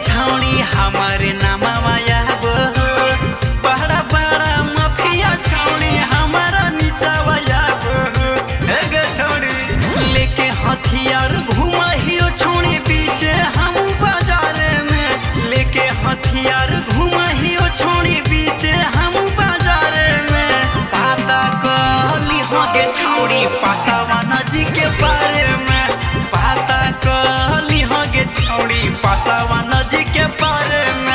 छौड़ी हमारे नामा माया गो बड़ा बड़ा माफिया छौड़ी हमारा नीचा वाया गो हे गे छौड़ी लेके हथियार घुमाहियो छौड़ी बीचे हम बाजार में लेके हथियार घुमाहियो छौड़ी बीचे हम बाजार में पाता कहली हो गे छौड़ी पासवान जी के बारे में पाता कहली हो गे छौड़ी पासवान जी के बारे में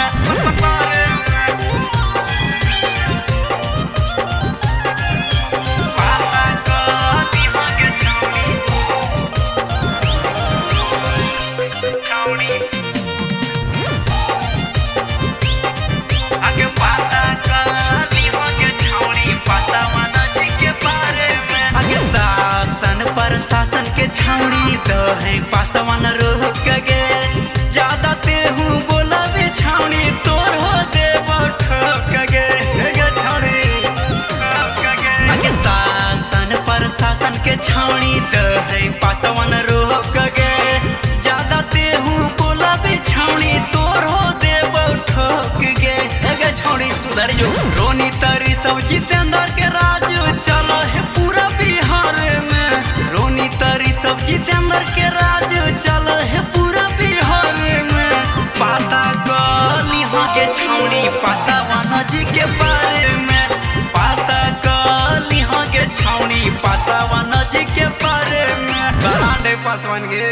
प्रशासन के छौड़ी तो है पासवान रोक गे ज्यादा तेहू बोलबे छौड़ी तोर हो देब ठोक गे छौड़ी आगे शासन प्रशासन के छौड़ी तो है पासवान रोक गे ज्यादा तेहू बोलबे छौड़ी तोर हो देब ठोक गे छौड़ी सुधर जो रोनी तरी सब जितेंद्र के राज चलो है पूरा बिहार में रोनी तरी सब जितेंद्र के राज चलो है पूरा बिहार में पाता कहली हो गे छौड़ी पासवान जी के बारे में पाता कहली हो गे छौड़ी पासवान जी के बारे में पासवान गे।